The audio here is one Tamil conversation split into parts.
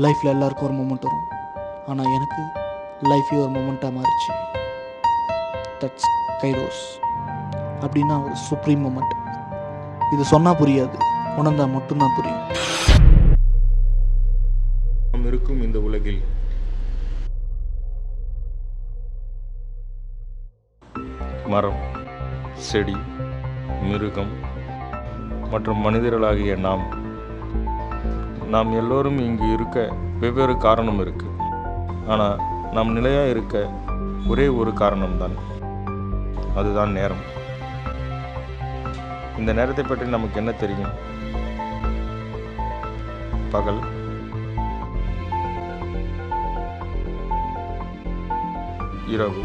லைஃப்பில் எல்லாருக்கும் ஒரு மூமெண்ட் வரும். ஆனால் எனக்கு லைஃபே ஒரு மூமெண்ட்டாக மாறிச்சு. That's kairos. அப்படின்னா ஒரு சுப்ரீம் மூமெண்ட். இது சொன்னால் புரியாது, உணர்ந்தா மட்டும்தான் புரியும். நாம் இருக்கும் இந்த உலகில் மரம், செடி, மிருகம் மற்றும் மனிதர்களாகிய நாம் எல்லோரும் இங்கு இருக்க வெவ்வேறு காரணம் இருக்கு. ஆனால் நாம் நிலையாக இருக்க ஒரே ஒரு காரணம்தான், அதுதான் நேரம். இந்த நேரத்தை பற்றி நமக்கு என்ன தெரியும்? பகல், இரவு,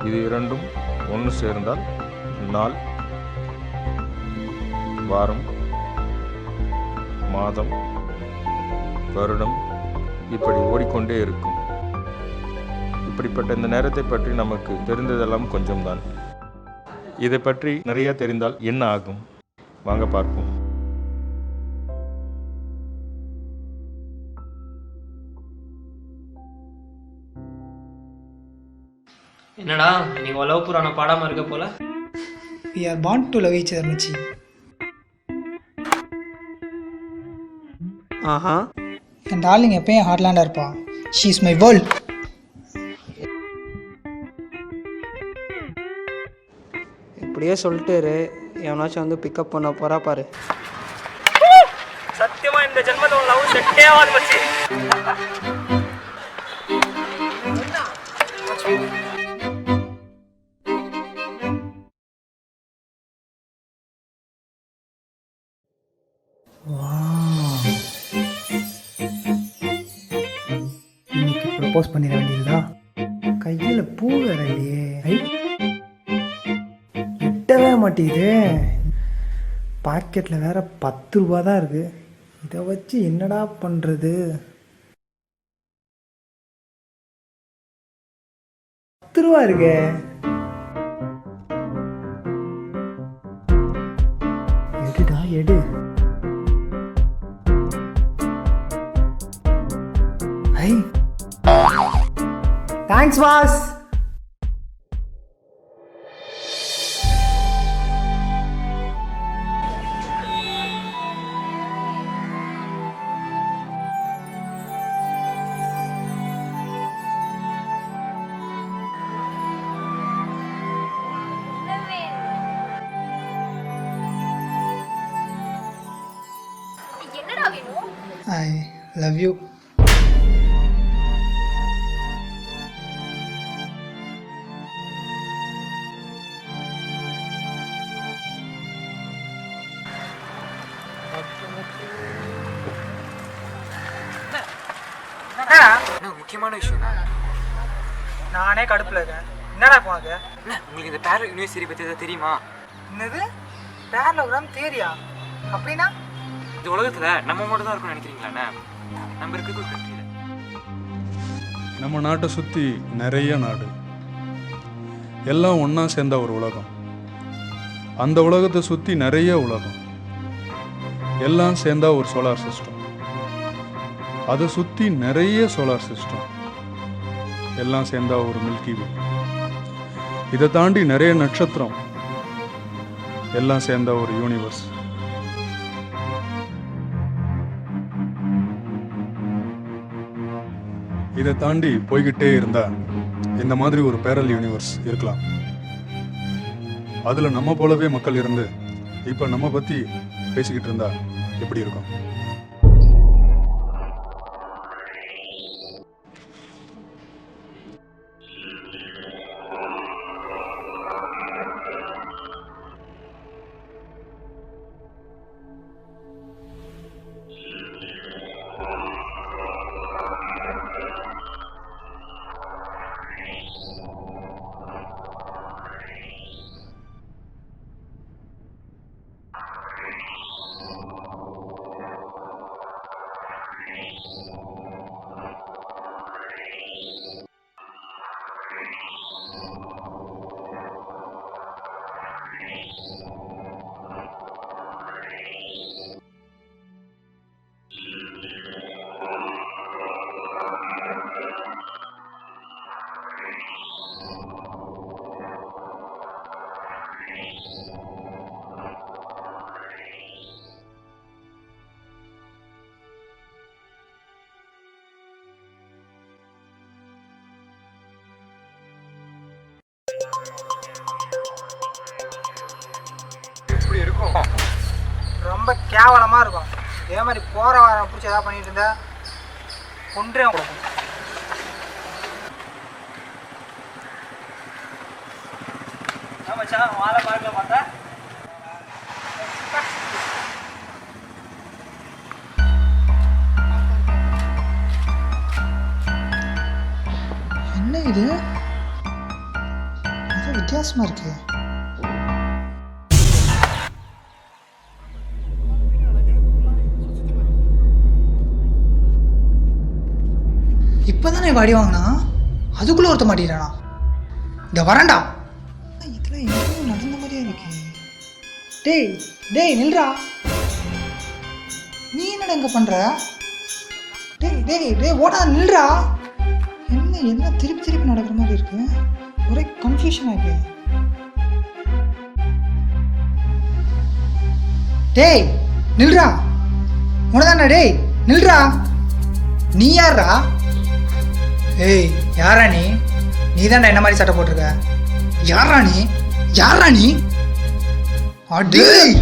இது இரண்டும் ஒன்று சேர்ந்தால் நாள், வாரம், மாதம், வருடம் இப்படி ஓடிக்கொண்டே இருக்கும். இப்படிப்பட்ட இந்த நேரத்தை பற்றி நமக்கு தெரிந்ததெல்லாம் கொஞ்சம்தான். இதை பற்றி நிறைய தெரிந்தால் என்ன ஆகும்? வாங்க பார்ப்போம். என்னடா நீ லவ் புராண பாடாம இருக்க போல. We are born to love each other, மச்சி. ஆஹா, என் டார்லிங் எப்பயும் ஹார்ட்லாண்டாக இருப்பான். She is my world. இப்படியே சொல்லிட்டு எவனாச்சும் வந்து பிக்கப் பண்ண போறா பாரு. சத்தியமா இந்த ஜென்மத்தோட லவ் செட்டே ஆகாது மச்சி. இன்னைக்கு ப்ரப்போஸ் பண்ணிட வேண்டியதுதா. கையில் பூ வேற இல்லையே. விட்டவே மாட்டேங்குது. பாக்கெட்டில் வேற 10 ரூபா தான் இருக்கு. இதை வச்சு என்னடா பண்ணுறது? 10 ரூபா இருக்கு. எடுடா எடு. ஐ thanks pass. I love you. முக்கியமான விஷயம் நானே கடுப்பில் இருக்கேன். என்னடா போனது? உங்களுக்கு இந்த பேரல் யூனிவர்சிட்டி பற்றி எதாவது தெரியுமா? என்னது பேரலோகிராம் தேரியா? அப்படின்னா இந்த உலகத்தில் நம்ம மட்டும் தான் இருக்கும்னு நினைக்கிறீங்களாண்ணே? நம்ம இருக்கிறது ஒரு கண்ட்ரியில். நம்ம நாட்டை சுற்றி நிறைய நாடு, எல்லாம் ஒன்றா சேர்ந்த ஒரு உலகம். அந்த உலகத்தை சுற்றி நிறைய உலகம், எல்லாம் சேர்ந்தா ஒரு சோலார் சிஸ்டம். அதை சுற்றி நிறைய சோலார் சிஸ்டம், எல்லாம் சேர்ந்தா ஒரு மில்கி வே. இதை தாண்டி நிறைய நட்சத்திரம், எல்லாம் சேர்ந்தா ஒரு யூனிவர்ஸ். இதை தாண்டி போய்கிட்டே இருந்தா இந்த மாதிரி ஒரு பேரல் யூனிவர்ஸ் இருக்கலாம். அதுல நம்ம போலவே மக்கள் இருந்து இப்ப நம்ம பத்தி பேசிக்கிட்டு இருந்தா எப்படி இருக்கும்? ரொம்ப கேவலமாக இருக்கும். இதே மாதிரி போகிற வர பிடிச்சி எதாவது பண்ணிட்டு இருந்தா கொன்றே கொடுக்கும். மச்சான் வாழை பார்க்கல பார்த்தா என்ன இது ஏதோ வித்தியாசமா இருக்கு. இப்பதானே வாடி வாங்கினா அதுக்குள்ள ஒருத்த மாட்டிக்கிறானா? இந்த வரண்டா இதெல்லாம் எங்கேயும் நடந்த மாதிரியே இருக்கு. டேய் டேய் நில்றா, நீ என்னடா இங்க பண்ற? டேய் டேய் டேய் ஓடா நில்றா. என்ன எல்லாம் திருப்பி திருப்பி நடக்கிற மாதிரி இருக்கு, ஒரே கன்ஃபியூஷன் ஆயிருக்கு. டேய் நில்றா, உனதானே? டேய் நில்றா, நீ யாரா? ஏய் யாரா நீ? நீதான்டா என்ன மாதிரி சட்டை போட்டிருக்க? யாரா நீ? யாரா நீ? அடேய்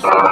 you